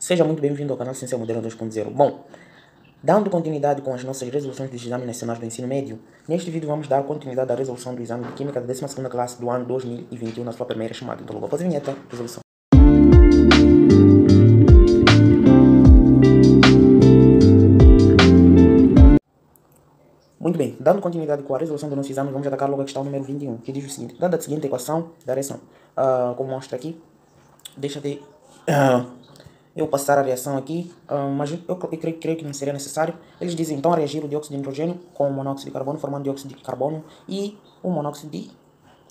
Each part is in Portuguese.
Seja muito bem-vindo ao canal Ciência Moderna 2.0. Bom, dando continuidade com as nossas resoluções dos exames nacionais do ensino médio, neste vídeo vamos dar continuidade à resolução do exame de Química da 12ª classe do ano 2021 na sua primeira chamada. Então, logo após a vinheta, resolução. Muito bem, dando continuidade com a resolução do nosso exame, vamos atacar logo a questão número 21, que diz o seguinte: dada a seguinte equação da reação, como mostra aqui, deixa de eu passar a reação aqui, mas eu creio que não seria necessário. Eles dizem então a reagir o dióxido de nitrogênio com o monóxido de carbono, formando dióxido de carbono e o monóxido de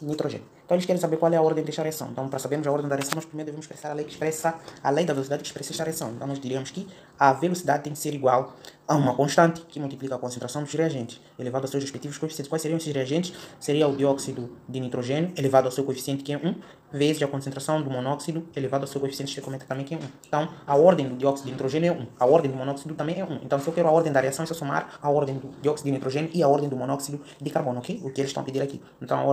nitrogênio. Então eles querem saber qual é a ordem desta reação. Então, para sabermos a ordem da reação, nós primeiro devemos expressar a lei que expressa a lei da velocidade que expressa esta reação. Então nós diríamos que a velocidade tem que ser igual a uma constante que multiplica a concentração dos reagentes elevado aos seus respectivos coeficientes. Quais seriam esses reagentes? Seria o dióxido de nitrogênio elevado ao seu coeficiente, que é 1, vezes a concentração do monóxido elevado ao seu coeficiente estequiométrico também, que é 1. Então a ordem do dióxido de nitrogênio é 1, a ordem do monóxido também é 1. Então se eu quero a ordem da reação, é só somar a ordem do dióxido de nitrogênio e a ordem do monóxido de carbono, ok? O que eles estão a pedir aqui. Então a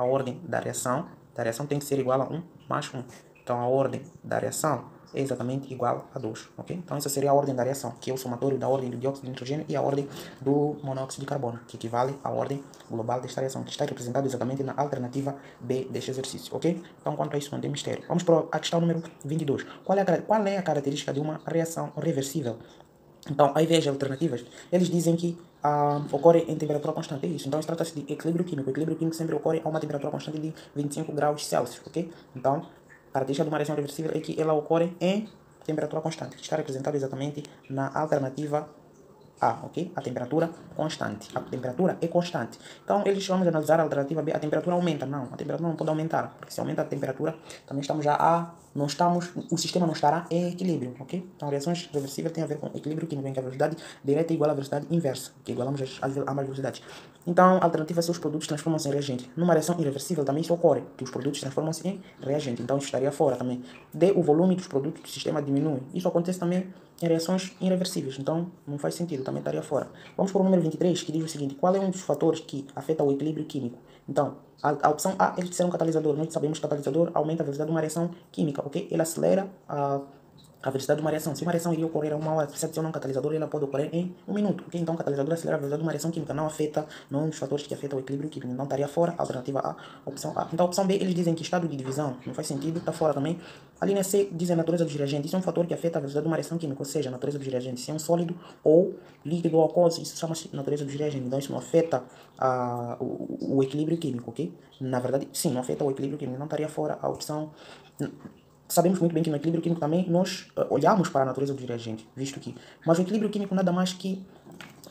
ordem da reação tem que ser igual a 1 mais 1. Então a ordem da reação é exatamente igual a 2, ok? Então essa seria a ordem da reação, que é o somatório da ordem do dióxido de nitrogênio e a ordem do monóxido de carbono, que equivale à ordem global desta reação, que está representada exatamente na alternativa B deste exercício, ok? Então quanto a isso não tem mistério. Vamos para a questão número 22. Qual é a característica de uma reação reversível? Então, ao invés de alternativas, eles dizem que ocorre em temperatura constante. É isso. Então, trata-se de equilíbrio químico. O equilíbrio químico sempre ocorre a uma temperatura constante de 25 graus Celsius, ok? Então, a característica de uma reação reversível é que ela ocorre em temperatura constante, que está representada exatamente na alternativa A, ok? A temperatura constante. A temperatura é constante. Então, eles vamos analisar a alternativa B. A temperatura aumenta. Não, a temperatura não pode aumentar. Porque se aumenta a temperatura, também estamos já o sistema não estará em equilíbrio, ok? Então, reações reversíveis têm a ver com equilíbrio químico, em que a velocidade direta é igual à velocidade inversa, que igualamos ambas velocidades. Então, a alternativa, seus produtos transformam-se em reagente. Numa reação irreversível também isso ocorre, que os produtos transformam-se em reagente. Então, isso estaria fora também. O volume dos produtos do sistema diminui. Isso acontece também em reações irreversíveis. Então, não faz sentido, também estaria fora. Vamos para o número 23, que diz o seguinte: qual é um dos fatores que afeta o equilíbrio químico? Então, a opção A é ser um catalisador. Nós sabemos que o catalisador aumenta a velocidade de uma reação química, ok? Ele acelera a velocidade de uma reação. Se uma reação iria ocorrer a 1 hora, se adicionar um catalisador, ela pode ocorrer em 1 minuto, ok? Então, o catalisador acelera a velocidade de uma reação química, não é um dos fatores que afeta o equilíbrio químico. Então, estaria fora, a alternativa A, opção A. Então, a opção B, eles dizem que estado de divisão, não faz sentido, está fora também. A linha C diz a natureza dos reagentes. Isso é um fator que afeta a velocidade de uma reação química, ou seja, a natureza dos reagentes. Se é um sólido ou líquido ou aquoso, isso chama-se natureza dos reagentes. Então, isso não afeta o equilíbrio químico, ok? Na verdade, sim, não afeta o equilíbrio químico. Não estaria fora a opção. Sabemos muito bem que no equilíbrio químico também nós olhamos para a natureza dos reagentes, visto que. Mas o equilíbrio químico nada mais que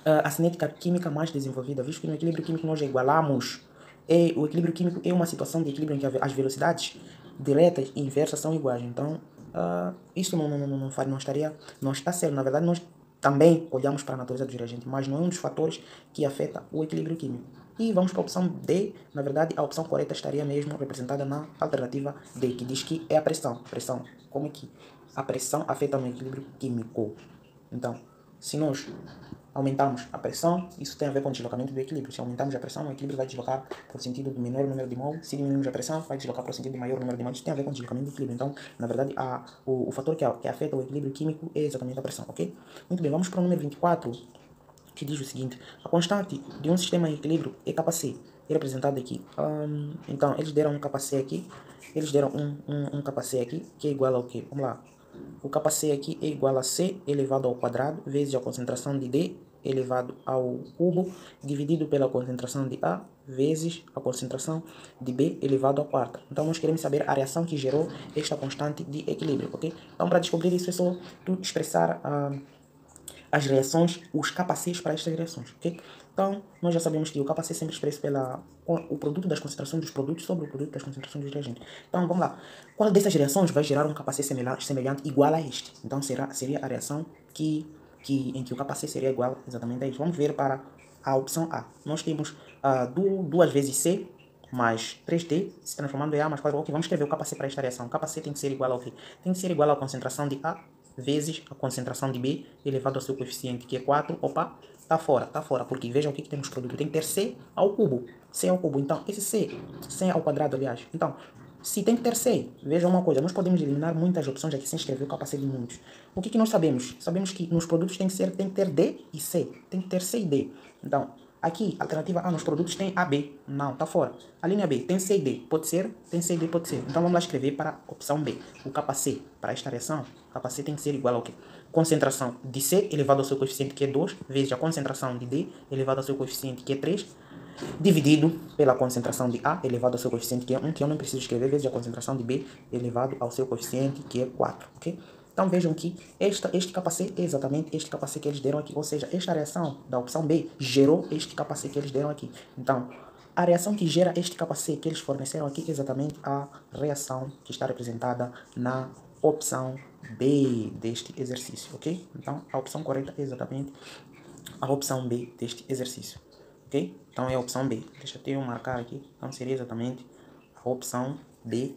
a cinética química mais desenvolvida, visto que no equilíbrio químico nós igualamos. O equilíbrio químico é uma situação de equilíbrio em que as velocidades diretas e inversas são iguais. Então, isso não está certo. Na verdade, nós também olhamos para a natureza dos reagentes, mas não é um dos fatores que afeta o equilíbrio químico. E vamos para a opção D. Na verdade, a opção correta estaria mesmo representada na alternativa D, que diz que é a pressão. Pressão, como é que a pressão afeta no equilíbrio químico? Então, se nós aumentamos a pressão, isso tem a ver com o deslocamento do equilíbrio. Se aumentamos a pressão, o equilíbrio vai deslocar para o sentido do menor número de mols. Se diminuirmos a pressão, vai deslocar para o sentido do maior número de mols. Isso tem a ver com o deslocamento do equilíbrio. Então, na verdade, o fator que afeta o equilíbrio químico é exatamente a pressão, ok? Muito bem, vamos para o número 24, que diz o seguinte: a constante de um sistema em equilíbrio é kc, é representado aqui. Então, eles deram um kc aqui, eles deram um kc aqui, que é igual ao quê? Vamos lá. O kc aqui é igual a C elevado ao quadrado, vezes a concentração de D elevado ao cubo, dividido pela concentração de A, vezes a concentração de B elevado à quarta. Então, nós queremos saber a reação que gerou esta constante de equilíbrio, ok? Então, para descobrir isso, é só tu expressar as reações, os KCs para estas reações, ok? Então, nós já sabemos que o KC é sempre expresso o produto das concentrações dos produtos sobre o produto das concentrações dos reagentes. Então, vamos lá. Qual dessas reações vai gerar um KC semelhante igual a este? Então, seria a reação em que o KC seria igual exatamente a este. Vamos ver para a opção A. Nós temos 2 vezes C mais 3D se transformando em A mais 4. Ok, vamos escrever o KC para esta reação. O KC tem que ser igual ao quê? Tem que ser igual à concentração de A vezes a concentração de B elevado ao seu coeficiente, que é 4. Opa, tá fora, porque vejam o que temos produto. Tem que ter C ao cubo. C ao cubo. Então, esse C ao quadrado, aliás. Então, Se tem que ter C, veja uma coisa, nós podemos eliminar muitas opções aqui sem escrever o capacete de muitos. O que nós sabemos? Sabemos que nos produtos tem que ter D e C. Tem que ter C e D. Então, aqui, alternativa A, nos produtos tem A, B. Não, está fora. A linha B tem C e D. Pode ser? Tem C e D, pode ser. Então, vamos lá escrever para a opção B. O capacete, para esta reação, o capacete tem que ser igual ao quê? Concentração de C elevado ao seu coeficiente, que é 2, vezes a concentração de D elevado ao seu coeficiente, que é 3, dividido pela concentração de A elevado ao seu coeficiente, que é 1, que eu não preciso escrever, vezes a concentração de B elevado ao seu coeficiente, que é 4, ok? Então vejam que este capacete é exatamente este capacete que eles deram aqui, ou seja, esta reação da opção B gerou este capacete que eles deram aqui. Então, a reação que gera este capacete que eles forneceram aqui é exatamente a reação que está representada na opção B deste exercício, ok? Então, a opção correta é exatamente a opção B deste exercício. Ok? Então é a opção B. Deixa eu marcar aqui. Então seria exatamente a opção B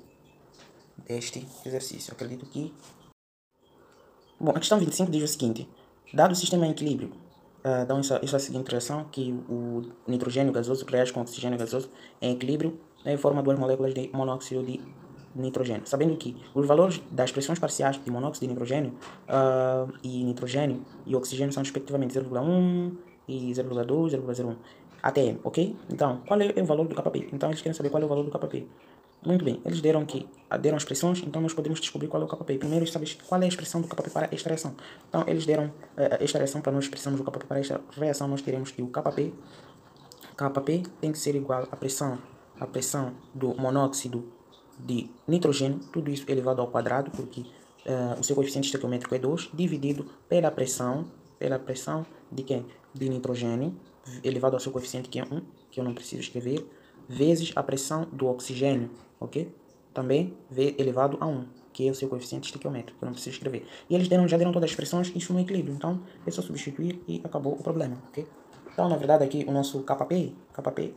deste exercício. Acredito que... Bom, a questão 25 diz o seguinte. Dado o sistema em equilíbrio, dão essa seguinte reação, que o nitrogênio gasoso reage com o oxigênio gasoso em equilíbrio, forma duas moléculas de monóxido de nitrogênio. Sabendo que os valores das pressões parciais de monóxido de nitrogênio e nitrogênio e oxigênio são respectivamente 0,1 e 0,2, 0,01 ATM, ok? Então, qual é o valor do KP? Então, eles querem saber qual é o valor do KP. Muito bem, eles deram as expressões, então nós podemos descobrir qual é o KP. Primeiro, sabes qual é a expressão do KP para esta reação. Então, eles deram esta reação para nós expressarmos o KP para esta reação. Nós teremos que o KP tem que ser igual à pressão do monóxido de nitrogênio, tudo isso elevado ao quadrado, porque o seu coeficiente estequiométrico é 2, dividido pela pressão de quem? De nitrogênio, elevado ao seu coeficiente que é 1, que eu não preciso escrever, vezes a pressão do oxigênio, ok? Também elevado a 1, que é o seu coeficiente estequiométrico, que eu não preciso escrever. E eles já deram todas as expressões, isso no equilíbrio, então é só substituir e acabou o problema, ok? Então, na verdade, aqui o nosso KP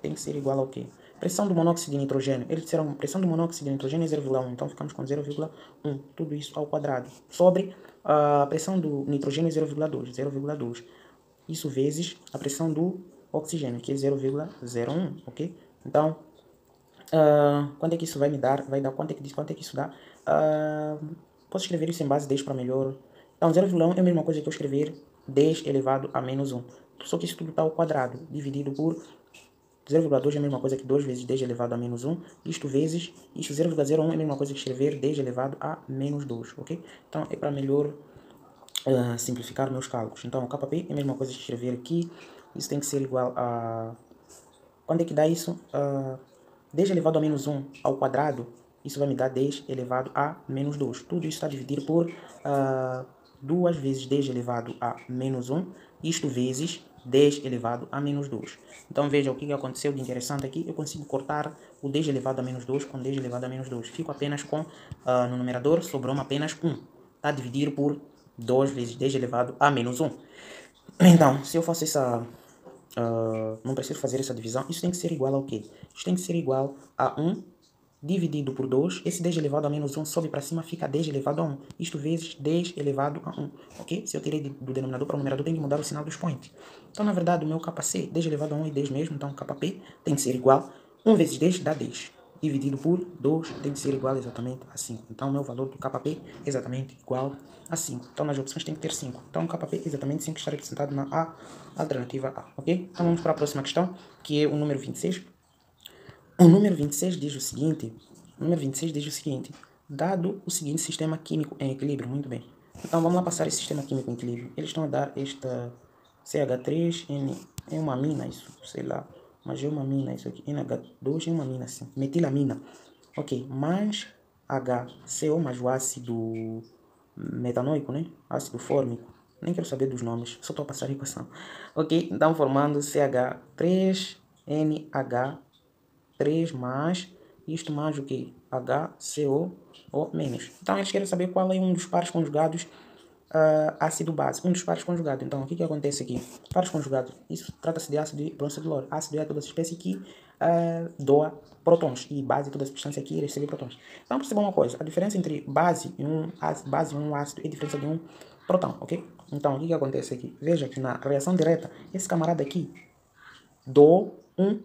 tem que ser igual ao quê? Pressão do monóxido de nitrogênio. Eles disseram pressão do monóxido de nitrogênio é 0,1, então ficamos com 0,1, tudo isso ao quadrado, sobre a pressão do nitrogênio é 0,2. Isso vezes a pressão do oxigênio, que é 0,01, ok? Então, quanto é que isso vai me dar? Vai dar quanto é que isso dá? Posso escrever isso em base 10 para melhor. Então, 0,1 é a mesma coisa que eu escrever 10 elevado a menos 1. Só que isso tudo está ao quadrado, dividido por 0,2 é a mesma coisa que 2 vezes 10 elevado a menos 1. Isto 0,01 é a mesma coisa que escrever 10 elevado a menos 2, ok? Então, é para melhor simplificar meus cálculos. Então, o KP é a mesma coisa que escrever aqui. Isso tem que ser igual a... Quando é que dá isso? 10 elevado a menos 1 ao quadrado, isso vai me dar 10 elevado a menos 2. Tudo isso está dividido por 2 vezes 10 elevado a menos 1, isto vezes 10 elevado a menos 2. Então veja o que aconteceu de interessante aqui. Eu consigo cortar o 10 elevado a menos 2 com 10 elevado a menos 2. Fico apenas com, no numerador, sobrou apenas 1. Está dividido por 2 vezes 10 elevado a menos 1. Então, se eu faço essa... não preciso fazer essa divisão. Isso tem que ser igual ao quê? Isso tem que ser igual a 1 dividido por 2. Esse 10 elevado a menos 1 sobe para cima, fica 10 elevado a 1. Isto vezes 10 elevado a 1. Ok? Se eu tirei do denominador para o numerador, tem que mudar o sinal dos points. Então, na verdade, o meu KC, 10 elevado a 1 é 10 mesmo. Então, KP tem que ser igual. 1 vezes 10 dá 10. Dividido por 2 tem que ser igual exatamente a 5. Então, o meu valor do KP é exatamente igual a 5. Então, nas opções tem que ter 5. Então, o KP é exatamente 5, está representado na A, alternativa A. Ok? Então, vamos para a próxima questão, que é o número 26. O número 26 diz o seguinte, dado o seguinte sistema químico em equilíbrio, muito bem. Então vamos lá passar esse sistema químico em equilíbrio. Eles estão a dar esta CH3N, é uma mina isso, sei lá, mas é uma mina isso aqui, NH2 é uma mina assim, metilamina. Ok, mais HCO mais o ácido metanoico, né? Ácido fórmico. Nem quero saber dos nomes, só estou a passar a equação. Ok, então formando CH3NH 3 mais, isto mais o que? HCO ou menos. Então eles querem saber qual é um dos pares conjugados ácido-base. Um dos pares conjugados. Então o que acontece aqui? Pares conjugados. Isso trata-se de ácido de bronzodilor. Ácido é toda espécie que doa prótons. E base é toda substância que recebe prótons. Então perceba uma coisa. A diferença entre base e um ácido é a diferença de um próton. Ok? Então o que acontece aqui? Veja que na reação direta, esse camarada aqui doa um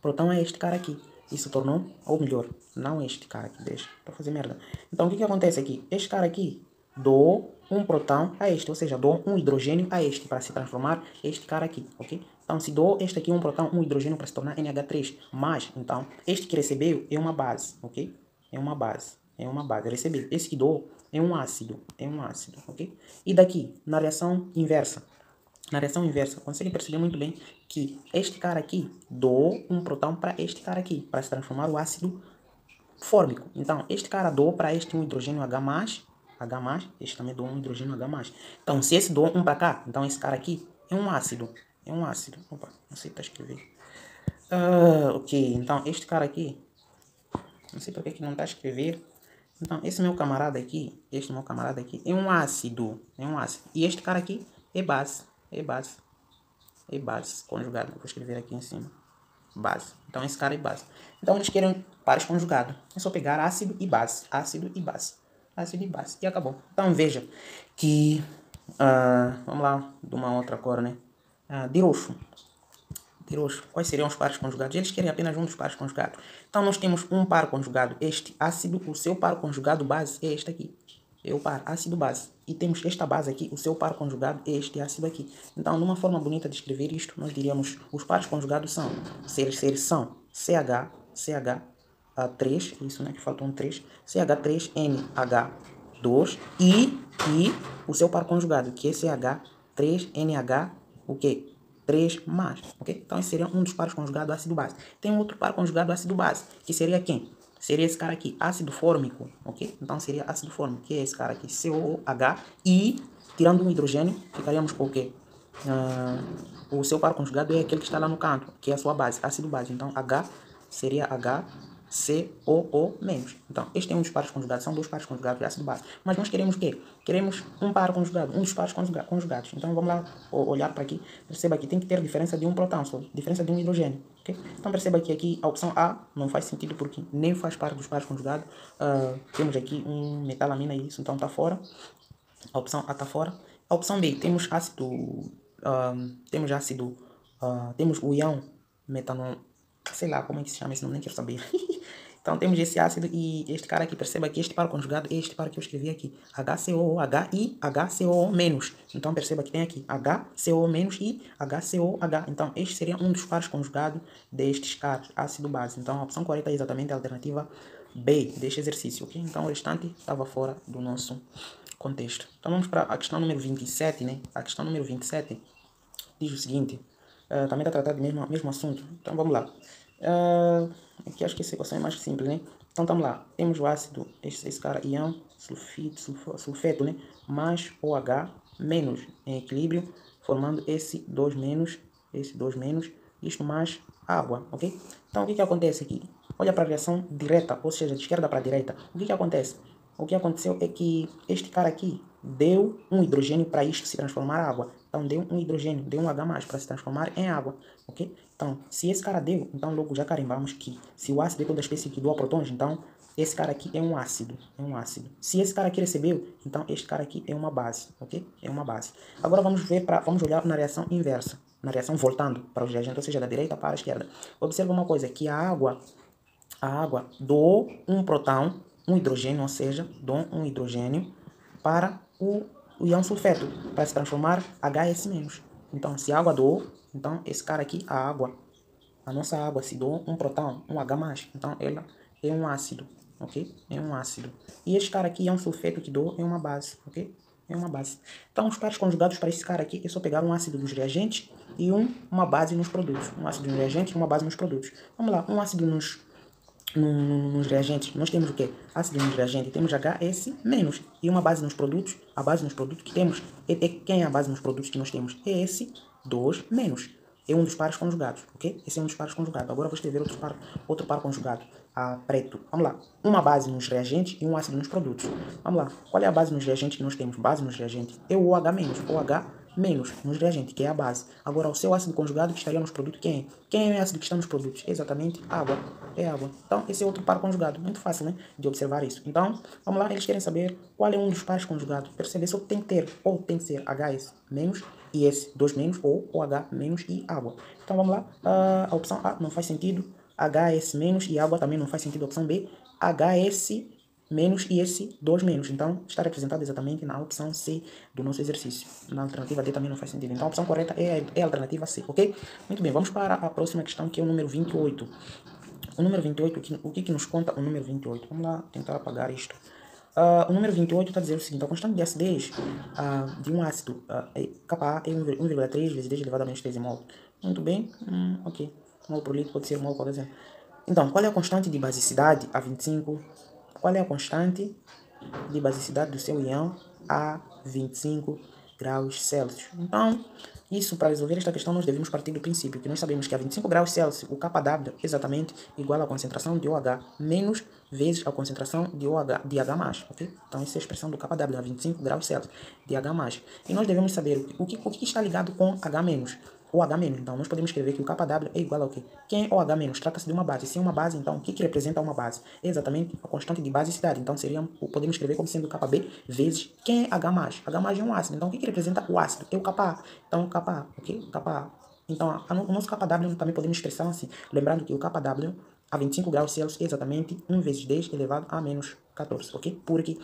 próton é este cara aqui. isso tornou, ou melhor, não este cara aqui, deixa, estou a fazer merda. Então o que acontece aqui? Este cara aqui dou um próton a este, ou seja, dou um hidrogênio a este para se transformar este cara aqui, ok? Então se dou este aqui um próton, um hidrogênio para se tornar NH3, mas então este que recebeu é uma base, ok? É uma base, recebeu. Esse que dou é um ácido, ok? E daqui, na reação inversa, consegue perceber muito bem que este cara aqui dou um próton para este cara aqui, para se transformar o ácido fórmico. Então, este cara dou para este um hidrogênio H+, este também dou um hidrogênio H+. Então, se esse dou um para cá, então esse cara aqui é um ácido. Opa, não sei para escrever. Ok, então este cara aqui, não sei porque que não está a escrever. Então, esse meu camarada aqui é um ácido, E este cara aqui é base, conjugado. Vou escrever aqui em cima. Base. Então, esse cara é base. Então, eles querem pares conjugados. É só pegar ácido e base. E acabou. Então, veja que... vamos lá, de uma outra cor, né? De roxo. Quais seriam os pares conjugados? Eles querem apenas um dos pares conjugados. Então, nós temos um par conjugado, este ácido. O seu par conjugado base é este aqui. É o par ácido-base. E temos esta base aqui, o seu par conjugado é este ácido aqui. Então, numa forma bonita de escrever isto, nós diríamos os pares conjugados são, são CH3, isso, né, que falta um 3, CH3NH2 e o seu par conjugado, que é CH3NH, o quê? 3 mais, ok? Então, esse seria um dos pares conjugados ácido-base. Tem outro par conjugado ácido-base, que seria quem? Seria esse cara aqui, ácido fórmico, ok? Então seria ácido fórmico, que é esse cara aqui, COOH, e tirando um hidrogênio, ficaríamos com o quê? O seu par conjugado é aquele que está lá no canto, que é a sua base, ácido base. Então H seria HCOO-. Então este é um dos pares conjugados, são dois pares conjugados de ácido base. Mas nós queremos o quê? Queremos um par conjugado, um dos pares conjugados. Então vamos lá olhar para aqui, perceba que tem que ter diferença de um próton, só diferença de um hidrogênio. Okay? Então perceba que aqui a opção A não faz sentido porque nem faz parte dos pares conjugados. Temos aqui um metalamina e isso, então está fora. A opção A está fora. A opção B, temos ácido, temos o íon metanol, sei lá como é que se chama esse nome, nem quero saber. Então temos esse ácido e este cara aqui, perceba que este par conjugado é este par que eu escrevi aqui, HCOOH e HCOO-. Então perceba que tem aqui HCOO- e HCOH. Então este seria um dos pares conjugados destes caras, ácido-base. Então a opção correta é exatamente a alternativa B deste exercício, ok? Então o restante estava fora do nosso contexto. Então vamos para a questão número 27, né? A questão número 27 diz o seguinte, também está tratado do mesmo assunto. Então vamos lá. Aqui acho que essa equação é mais simples, né? Então estamos lá. Temos o ácido, esse cara, íon, sulfeto, né? Mais OH menos em equilíbrio, formando esse 2 menos, isto mais água, ok? Então o que acontece aqui? Olha para a reação direta, ou seja, de esquerda para a direita. O que acontece? O que aconteceu é que este cara aqui deu um hidrogênio para isto se transformar em água. Então deu um hidrogênio, deu um H+, para se transformar em água, ok? Então, se esse cara deu, então logo já carimbamos que se o ácido é toda a espécie que doa prótons, então esse cara aqui é um ácido, Se esse cara aqui recebeu, então este cara aqui é uma base, ok? É uma base. Agora vamos olhar na reação inversa, na reação voltando para os reagentes, ou seja, da direita para a esquerda. Observa uma coisa, que a água doou um próton, um hidrogênio, ou seja, doou um hidrogênio para o íon sulfeto, para se transformar HS-. Então, se a água doou, então esse cara aqui, a nossa água, se doou um próton, um H+, então ela é um ácido, ok? É um ácido. E este cara aqui é um sulfeto que doou, é uma base, ok? É uma base. Então, os pares conjugados para esse cara aqui é só pegar um ácido nos reagentes e uma base nos produtos. Um ácido nos reagentes e uma base nos produtos. Vamos lá, um ácido nos reagentes, nós temos o quê? Ácido nos reagentes, temos HS- e uma base nos produtos. A base nos produtos que temos, quem é a base nos produtos que nós temos? É esse 2-. É um dos pares conjugados, ok? Esse é um dos pares conjugados. Agora eu vou escrever outro par conjugado, preto. Vamos lá, uma base nos reagentes e um ácido nos produtos. Vamos lá, qual é a base nos reagentes que nós temos? Base nos reagentes é o OH-, nos reagentes, que é a base. Agora, o seu ácido conjugado que estaria nos produtos, quem é? Quem é o ácido que está nos produtos? Exatamente, água. É água. Então, esse é outro par conjugado. Muito fácil, né? De observar isso. Então, vamos lá, eles querem saber qual é um dos pares conjugados. Perceber só tem que ter, ou tem que ser HS- e esse 2-, ou OH- e água. Então, vamos lá. A opção A não faz sentido. HS menos e água também não faz sentido a opção B. HS menos e esse 2 menos. Então, está representado exatamente na opção C do nosso exercício. Na alternativa D também não faz sentido. Então, a opção correta é a alternativa C, ok? Muito bem, vamos para a próxima questão, que é o número 28. O número 28, o que nos conta o número 28? Vamos lá tentar apagar isto. O número 28 está a dizer o seguinte: a constante de acidez de um ácido Ka é 1,3 vezes 10 elevado a menos 3 mol. Muito bem, ok. Mol por litro pode ser mol, pode ser. Então, qual é a constante de basicidade a 25? Qual é a constante de basicidade do seu íon a 25 graus Celsius? Então, isso, para resolver esta questão, nós devemos partir do princípio que nós sabemos que a 25 graus Celsius, o KW é exatamente igual à concentração de OH menos vezes a concentração de OH, de H+, ok? Então, essa é a expressão do KW, a 25 graus Celsius, de H+. E nós devemos saber o que está ligado com H-. O H-. Então, nós podemos escrever que o KW é igual ao quê? Quem é o H-? Trata-se de uma base. Se é uma base, então, o que representa uma base? É exatamente a constante de basicidade. Então, podemos escrever como sendo KB vezes quem é H+. H+ é um ácido. Então, o que representa o ácido? É o Ka. Então, o Ka, ok? Ka. Então, o nosso KW também podemos expressar assim. Lembrando que o KW a 25 graus Celsius é exatamente 1 vezes 10 elevado a menos 14, ok? Porque...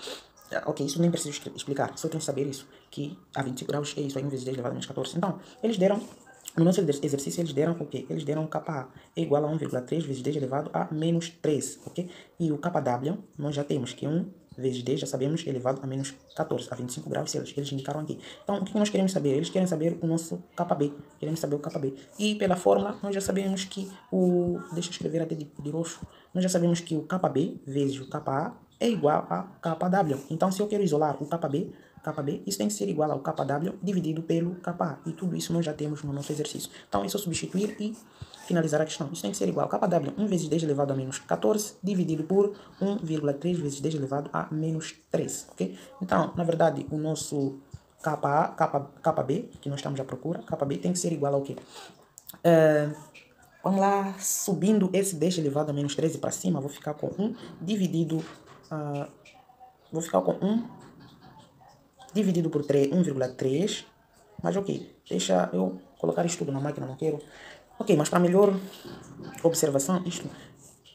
ok, isso nem preciso explicar. Só tem que saber isso. Que a 25 graus é isso aí, 1 vezes 10 elevado a menos 14. Então, eles deram... No nosso exercício, eles deram o quê? Eles deram Ka é igual a 1,3 vezes 10 elevado a menos 13, ok? E o KW, nós já temos que 1 vezes 10, já sabemos, elevado a menos 14, a 25 graus Celsius. Eles indicaram aqui. Então, o que nós queremos saber? Eles querem saber o nosso KB. Queremos saber o KB. E pela fórmula, nós já sabemos que o... Deixa eu escrever até de roxo. Nós já sabemos que o KB vezes o Ka é igual a KW. Então, se eu quero isolar o KB, isso tem que ser igual ao KW dividido pelo Ka. E tudo isso nós já temos no nosso exercício. Então, é só substituir e finalizar a questão. Isso tem que ser igual ao KW, 1 vezes 10 elevado a menos 14, dividido por 1,3 vezes 10 elevado a menos 3, ok? Então, na verdade, o nosso KB, que nós estamos à procura, KB tem que ser igual ao quê? Vamos lá, subindo esse 10 elevado a menos 13 para cima, vou ficar com 1 dividido... vou ficar com 1 dividido por 3, 1,3. Mas ok, deixa eu colocar isto tudo na máquina, não quero. Ok, mas para melhor observação, esse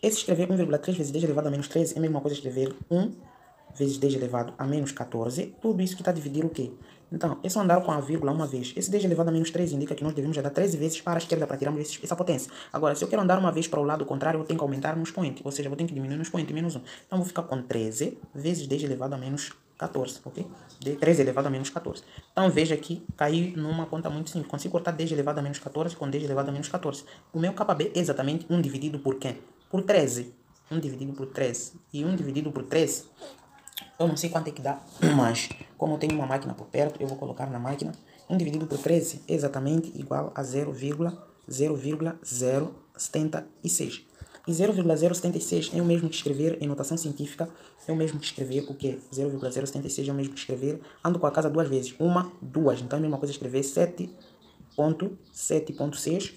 escrever 1,3 vezes 10 elevado a menos 13 é a mesma coisa escrever 1 vezes 10 elevado a menos 14. Tudo isso que está a dividir o quê? Então, é só andar com a vírgula uma vez. Esse 10 elevado a menos 13 indica que nós devemos andar 13 vezes para a esquerda para tirarmos essa potência. Agora, se eu quero andar uma vez para o lado contrário, eu tenho que aumentar no expoente. Ou seja, eu vou ter que diminuir no expoente, menos 1. Então, vou ficar com 13 vezes 10 elevado a menos 14, ok? 13 elevado a menos 14. Então, veja que caiu numa conta muito simples. Consigo cortar 10 elevado a menos 14 com 10 elevado a menos 14. O meu KB é exatamente 1 dividido por quê? Por 13. 1 dividido por 13. E 1 dividido por 13... eu não sei quanto é que dá, mas como eu tenho uma máquina por perto, eu vou colocar na máquina. 1 dividido por 13 é exatamente igual a 0,00076. E 0,076 é o mesmo que escrever em notação científica, é o mesmo que escrever o quê? 0,076 é o mesmo que escrever, ando com a casa duas vezes, uma, duas. Então é a mesma coisa escrever 7,7,6.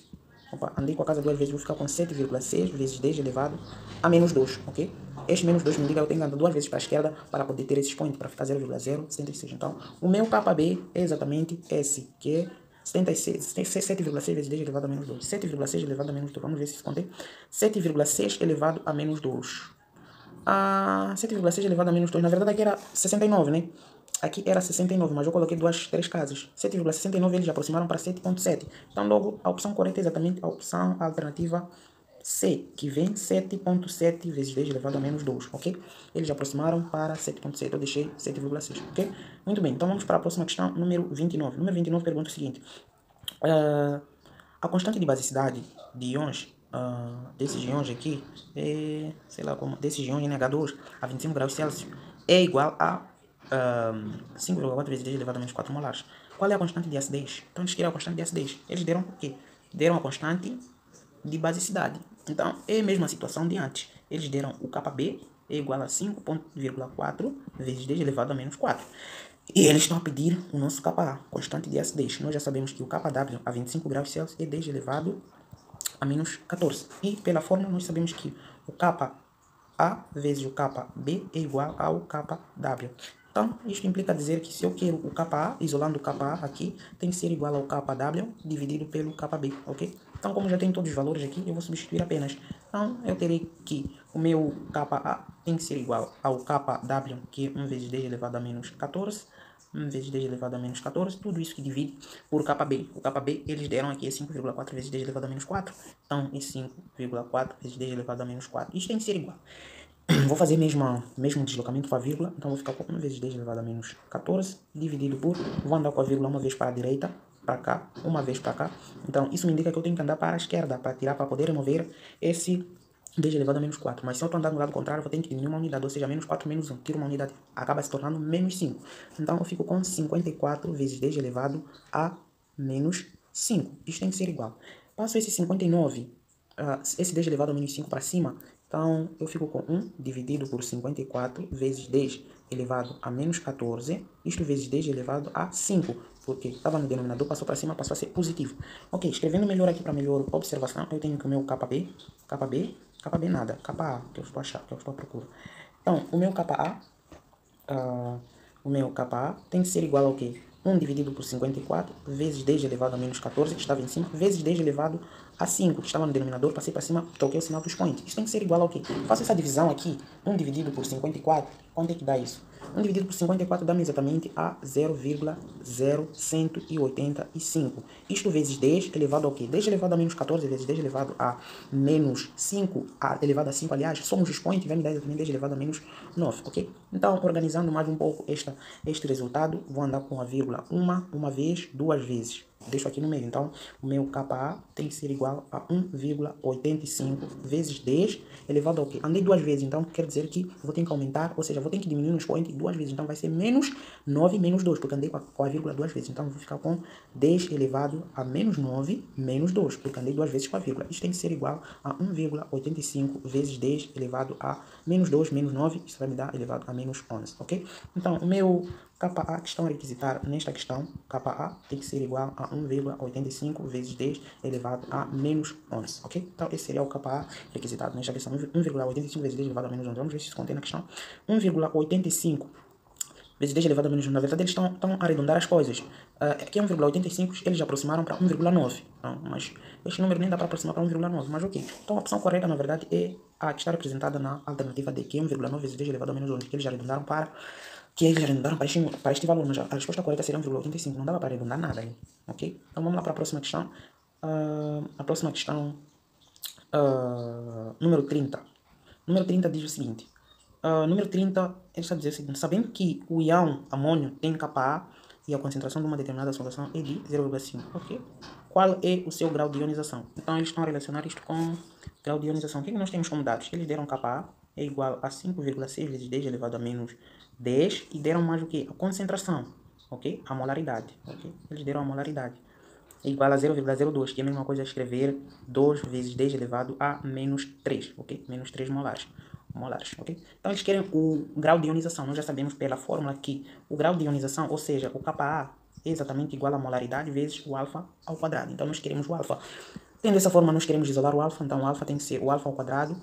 Opa, andei com a casa duas vezes, vou ficar com 7,6 vezes 10 elevado a menos 2, ok? Este menos 2 me indica que eu tenho que andar duas vezes para a esquerda para poder ter esse expoente, para ficar 0,076. Então, o meu KB é exatamente esse, que é 7,6 vezes 10 elevado a menos 2. 7,6 elevado a menos 2. Vamos ver se contei. 7,6 elevado a menos 2. 7,6 elevado a menos 2. Na verdade, aqui era 69, né? Aqui era 69, mas eu coloquei três casas. 7,69 eles aproximaram para 7,7. Então, logo, a opção correta é exatamente a opção alternativa C, que vem 7,7 vezes 10 elevado a menos 2, ok? Eles aproximaram para 7,7, eu deixei 7,6, ok? Muito bem, então vamos para a próxima questão, número 29. Número 29 pergunta o seguinte. A constante de basicidade de íons, desses íons aqui, sei lá como, desses íons NH2 a 25 graus Celsius, é igual a 5,4 vezes 10 elevado a menos 4 molares. Qual é a constante de acidez? Então, eles queriam a constante de acidez. Eles deram o quê? Deram a constante de basicidade. Então, é a mesma situação de antes. Eles deram o KB é igual a 5,4 vezes 10 elevado a menos 4. E eles estão a pedir o nosso Ka, constante de acidez. Nós já sabemos que o KW a 25 graus Celsius é 10 elevado a menos 14. E pela fórmula nós sabemos que o Ka vezes o KB é igual ao KW. Então, isto implica dizer que se eu quero o KA, isolando o KA aqui, tem que ser igual ao KW dividido pelo KB, ok? Então, como já tenho todos os valores aqui, eu vou substituir apenas. Então, eu terei que o meu KA tem que ser igual ao KW, que é 1 vezes 10 elevado a menos 14, 1 vezes 10 elevado a menos 14, tudo isso que divide por KB. O KB, eles deram aqui é 5,4 vezes 10 elevado a menos 4, então é 5,4 vezes 10 elevado a menos 4. Isto tem que ser igual. Vou fazer mesmo deslocamento com a vírgula, então vou ficar com 1 vezes 10 elevado a menos 14, dividido por, vou andar com a vírgula uma vez para a direita, para cá, uma vez para cá. Então isso me indica que eu tenho que andar para a esquerda, para tirar, para poder remover esse 10 elevado a menos 4. Mas se eu estou andando no lado contrário, eu vou ter que diminuir uma unidade, ou seja, menos 4 menos 1. Tiro uma unidade, acaba se tornando menos 5. Então eu fico com 54 vezes 10 elevado a menos 5. Isto tem que ser igual. Passo esse 59, esse 10 elevado a menos 5 para cima. Então, eu fico com 1 dividido por 54 vezes 10 elevado a menos 14, isto vezes 10 elevado a 5, porque estava no denominador, passou para cima, passou a ser positivo. Ok, escrevendo melhor aqui para melhor observação, eu tenho que o meu KB nada, KA, que eu estou achando, que eu estou à procura. Então, o meu KA tem que ser igual ao quê? 1 dividido por 54 vezes 10 elevado a menos 14, que estava em cima, vezes 10 elevado a 5, que estava no denominador, passei para cima, troquei o sinal do expoente. Isso tem que ser igual ao quê? Faço essa divisão aqui, 1 dividido por 54, quanto é que dá isso? 1 dividido por 54 dá-me exatamente a 0,0185. Isto vezes 10 elevado ao quê? 10 elevado a menos 14 vezes 10 elevado a menos 5, elevado a 5, aliás, somos o expoente, vai me dar exatamente 10 elevado a menos 9, ok? Então, organizando mais um pouco este resultado, vou andar com a vírgula uma vez, duas vezes. Deixo aqui no meio. Então, o meu KA tem que ser igual a 1,85 vezes 10 elevado ao quê? Andei duas vezes, então quer dizer que vou ter que aumentar, ou seja, vou ter que diminuir no expoente duas vezes. Então, vai ser menos 9 menos 2, porque andei com a vírgula duas vezes. Então, vou ficar com 10 elevado a menos 9 menos 2, porque andei duas vezes com a vírgula. Isso tem que ser igual a 1,85 vezes 10 elevado a menos 2 menos 9. Isso vai me dar elevado a menos 11, ok? Então, o meu KA que estão a requisitar nesta questão, KA tem que ser igual a 1,85 vezes 10 elevado a menos 11, ok? Então, esse seria o KA requisitado nesta questão, 1,85 vezes 10 elevado a menos 11. Vamos ver se isso contém na questão. 1,85 vezes 10 elevado a menos 11. Na verdade, eles estão a arredondar as coisas. Aqui é 1,85, eles já aproximaram para 1,9. Mas este número nem dá para aproximar para 1,9, mas ok. Então, a opção correta, na verdade, é a que está representada na alternativa D, que é 1,9 vezes 10 elevado a menos 11, que eles já arredondaram para este valor, mas a resposta correta seria 1,85, não dava para arredondar nada ali, ok? Então vamos lá para a próxima questão. A próxima questão, número 30. Número 30 diz o seguinte, número 30, ele está a dizer o seguinte, sabendo que o íon amônio tem KA e a concentração de uma determinada solução é de 0,5, ok? Qual é o seu grau de ionização? Então eles estão a relacionar isto com grau de ionização. O que nós temos como dados? Eles deram KA é igual a 5,6 vezes 10 elevado a menos 10 e deram mais o que? A concentração, ok? A molaridade, ok? Eles deram a molaridade. É igual a 0,02, que é a mesma coisa a escrever 2 vezes 10 elevado a menos 3, ok? Menos 3 molares, ok? Então eles querem o grau de ionização. Nós já sabemos pela fórmula que o grau de ionização, ou seja, o KA é exatamente igual a molaridade vezes o alfa ao quadrado. Então nós queremos o alfa. Tendo essa forma, nós queremos isolar o alfa, então o alfa tem que ser o alfa ao quadrado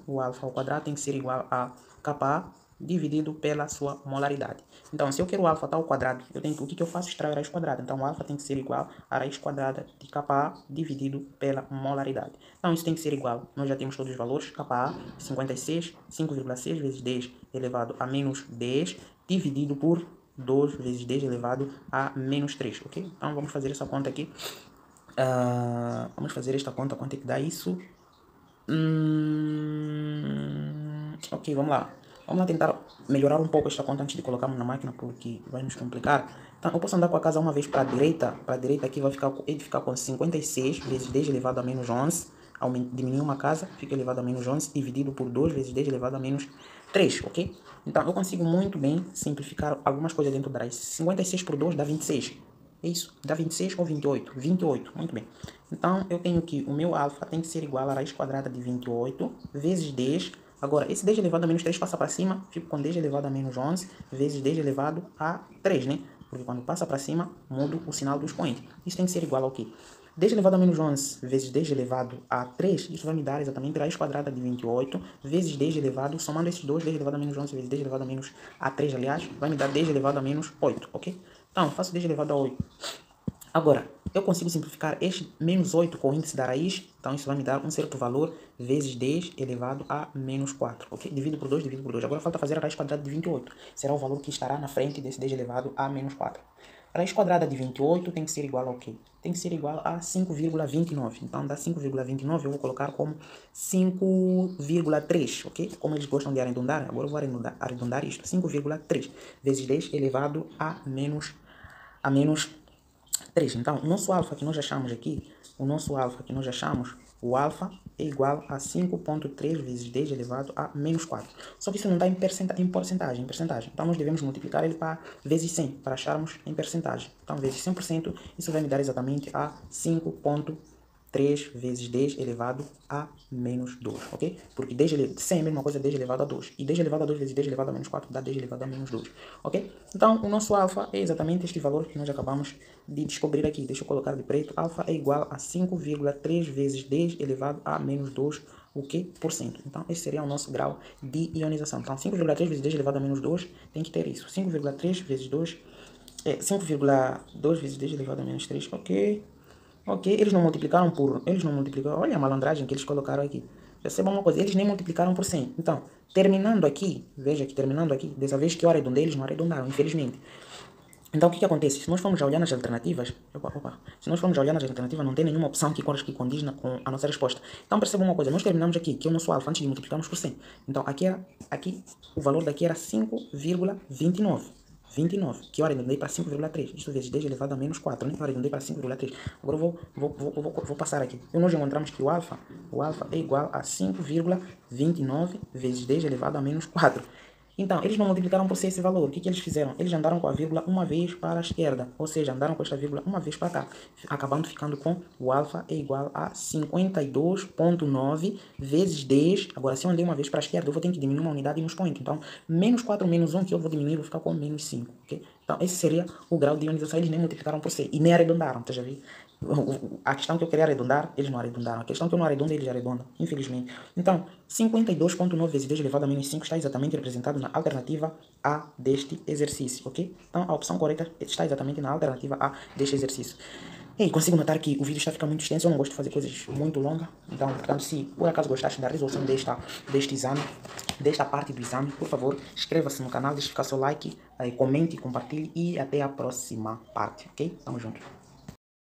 tem que ser igual a KA dividido pela sua molaridade. Então, se eu quero o alfa ao quadrado, o que eu faço? Extrair a raiz quadrada. Então, o alfa tem que ser igual a raiz quadrada de KA dividido pela molaridade. Então, isso tem que ser igual. Nós já temos todos os valores. KA, 56, 5,6 vezes 10 elevado a menos 10, dividido por 2 vezes 10 elevado a menos 3, ok? Então, vamos fazer essa conta aqui. Vamos fazer esta conta, quanto é que dá isso? Ok, vamos lá. Vamos lá tentar melhorar um pouco esta conta antes de colocarmos na máquina, porque vai nos complicar. Então, eu posso andar com a casa uma vez para a direita. Para a direita aqui vai ficar com 56 vezes 10 elevado a menos 11. Diminuir uma casa, fica elevado a menos 11, dividido por 2 vezes 10 elevado a menos 3, ok? Então, eu consigo muito bem simplificar algumas coisas dentro da raiz. 56 por 2 dá 26. É isso, dá 26 ou 28? 28, muito bem. Então, eu tenho que o meu alfa tem que ser igual a raiz quadrada de 28 vezes 10. Agora, esse 10 elevado a menos 3 passa para cima, fico com 10 elevado a menos 11 vezes 10 elevado a 3, né? Porque quando passa para cima, mudo o sinal do expoente. Isso tem que ser igual ao quê? 10 elevado a menos 11 vezes 10 elevado a 3, isso vai me dar exatamente raiz quadrada de 28 vezes 10 elevado, somando esses dois, 10 elevado a menos 11 vezes 10 elevado a menos a 3, aliás, vai me dar 10 elevado a menos 8, ok? Então, faço 10 elevado a 8. Agora, eu consigo simplificar este menos 8 com o índice da raiz, então isso vai me dar um certo valor vezes 10 elevado a menos 4, ok? Divido por 2, divido por 2. Agora falta fazer a raiz quadrada de 28, será o valor que estará na frente desse 10 elevado a menos 4. A raiz quadrada de 28 tem que ser igual ao quê? Tem que ser igual a 5,29. Então, dá 5,29 eu vou colocar como 5,3, ok? Como eles gostam de arredondar, agora eu vou arredondar isto. 5,3 vezes 10 elevado a menos 3. Então, o nosso alfa que nós achamos aqui, o alfa é igual a 5,3 vezes 10 elevado a menos 4. Só que isso não dá em porcentagem. Então, nós devemos multiplicar ele para vezes 100, para acharmos em percentagem. Então, vezes 100%, isso vai me dar exatamente a 5,3 vezes 10 elevado a menos 2, ok? Porque 100 é a mesma coisa 10 elevado a 2. E 10 elevado a 2 vezes 10 elevado a menos 4 dá 10 elevado a menos 2, ok? Então, o nosso alfa é exatamente este valor que nós acabamos de descobrir aqui. Deixa eu colocar de preto. Alfa é igual a 5,3 vezes 10 elevado a menos 2, o que? Por cento. Então, esse seria o nosso grau de ionização. Então, 5,3 vezes 10 elevado a menos 2 tem que ter isso. 5,3 vezes 2 é 5,2 vezes 10 elevado a menos 3, ok? Ok, eles não multiplicaram. Olha a malandragem que eles colocaram aqui. Percebam uma coisa, eles nem multiplicaram por 100. Então, terminando aqui, veja que terminando aqui, dessa vez que eu arredondei, eles não arredondaram, infelizmente. Então, o que acontece? Se nós formos olhar nas alternativas, não tem nenhuma opção que condiz com a nossa resposta. Então, percebam uma coisa, nós terminamos aqui, que é o nosso alfa, antes de multiplicarmos por 100. Então, aqui o valor daqui era 5,29. Que eu arredondei para 5,3. Isso vezes 10 elevado a menos 4, né? Eu arredondei para 5,3. Agora eu vou passar aqui. E nós encontramos que o alfa é igual a 5,29 vezes 10 elevado a menos 4. Então, eles não multiplicaram por 6 esse valor. O que eles fizeram? Eles andaram com a vírgula uma vez para a esquerda. Ou seja, andaram com esta vírgula uma vez para cá. Acabando ficando com o alfa é igual a 52,9 vezes 10. Agora, se eu andei uma vez para a esquerda, eu vou ter que diminuir uma unidade e um expoente. Então, menos 4 menos 1 que eu vou diminuir, vou ficar com menos 5. Okay? Então, esse seria o grau de ionização. Eles nem multiplicaram por 6 e nem arredondaram. Tá, já vi? A questão que eu queria arredondar, eles não arredondaram. A questão que eu não arredondo, eles arredondam, infelizmente. Então, 52,9 vezes 10 elevado a menos 5 está exatamente representado na alternativa A deste exercício, ok? Então, a opção correta está exatamente na alternativa A deste exercício. E consigo notar que o vídeo está ficando muito extenso, eu não gosto de fazer coisas muito longas. Então, portanto, se por acaso gostaste da resolução deste exame, desta parte do exame, por favor, inscreva-se no canal, deixe ficar seu like, comente, compartilhe e até a próxima parte, ok? Tamo junto.